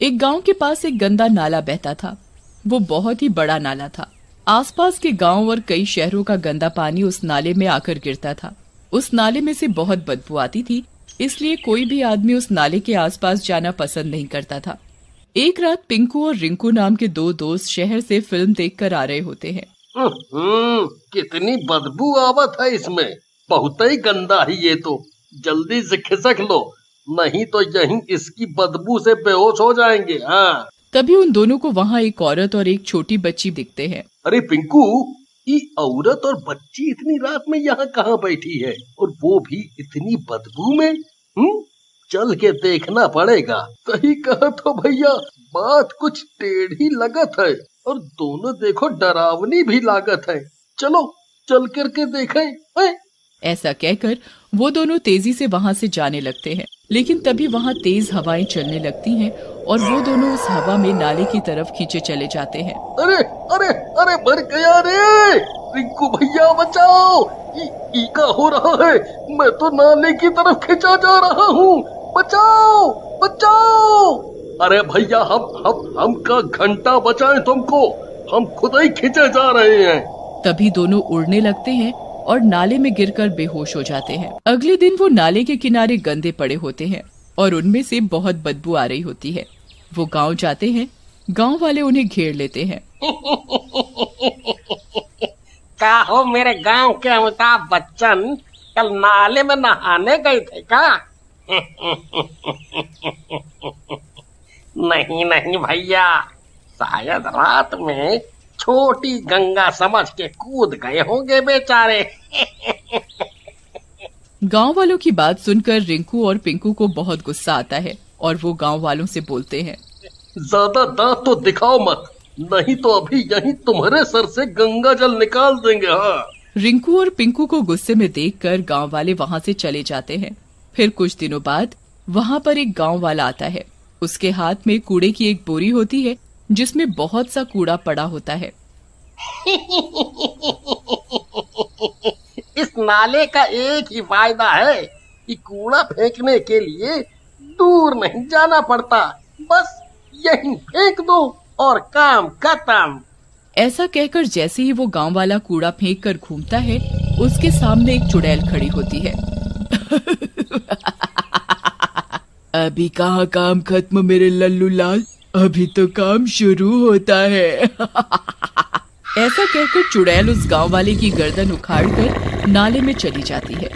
एक गांव के पास एक गंदा नाला बहता था। वो बहुत ही बड़ा नाला था। आसपास के गांव और कई शहरों का गंदा पानी उस नाले में आकर गिरता था। उस नाले में से बहुत बदबू आती थी, इसलिए कोई भी आदमी उस नाले के आसपास जाना पसंद नहीं करता था। एक रात पिंकू और रिंकू नाम के दो दोस्त शहर से फिल्म देखकर आ रहे होते हैं। कितनी बदबू आवत है इसमें, बहुत ही गंदा है ये तो। जल्दी से खिसक लो, नहीं तो यहीं इसकी बदबू से बेहोश हो जाएंगे। हाँ। तभी उन दोनों को वहाँ एक औरत और एक छोटी बच्ची दिखते हैं। अरे पिंकू, ये औरत और बच्ची इतनी रात में यहाँ कहाँ बैठी है, और वो भी इतनी बदबू में? चल के देखना पड़ेगा। सही कहा तो भैया, बात कुछ टेढ़ी लगत है और दोनों देखो डरावनी भी लागत है। चलो चल करके देखें। ऐसा कहकर वो दोनों तेजी से वहाँ से जाने लगते हैं, लेकिन तभी वहाँ तेज हवाएं चलने लगती हैं और वो दोनों उस हवा में नाले की तरफ खींचे चले जाते हैं। अरे अरे अरे, मर गया रे! रिंकू भैया बचाओ! ई का हो रहा है, मैं तो नाले की तरफ खींचा जा रहा हूँ। बचाओ बचाओ! अरे भैया, हम का घंटा बचाएं तुमको, हम खुद ही खींचे जा रहे हैं। तभी दोनों उड़ने लगते हैं और नाले में गिरकर बेहोश हो जाते हैं। अगले दिन वो नाले के किनारे गंदे पड़े होते हैं और उनमें से बहुत बदबू आ रही होती है। वो गांव जाते हैं, गांव वाले उन्हें घेर लेते हैं। क्या हो मेरे गांव के अमिताभ बच्चन, कल नाले में नहाने गए थे क्या? नहीं नहीं भैया, शायद रात में छोटी गंगा समझ के कूद गए होंगे बेचारे। गांव वालों की बात सुनकर रिंकू और पिंकू को बहुत गुस्सा आता है और वो गांव वालों से बोलते हैं, ज्यादा दांत तो दिखाओ मत, नहीं तो अभी यहीं तुम्हारे सर से गंगा जल निकाल देंगे। हाँ। रिंकू और पिंकू को गुस्से में देखकर गांव वाले वहां से चले जाते हैं। फिर कुछ दिनों बाद वहां पर एक गांव वाला आता है। उसके हाथ में कूड़े की एक बोरी होती है जिसमें बहुत सा कूड़ा पड़ा होता है। इस नाले का एक ही फायदा है कि कूड़ा फेंकने के लिए दूर नहीं जाना पड़ता, बस यहीं फेंक दो और काम खत्म। ऐसा कहकर जैसे ही वो गांव वाला कूड़ा फेंक कर घूमता है, उसके सामने एक चुड़ैल खड़ी होती है। अभी कहाँ काम खत्म मेरे लल्लू लाल, अभी तो काम शुरू होता है। ऐसा कहकर चुड़ैल उस गांव वाले की गर्दन उखाड़कर नाले में चली जाती है।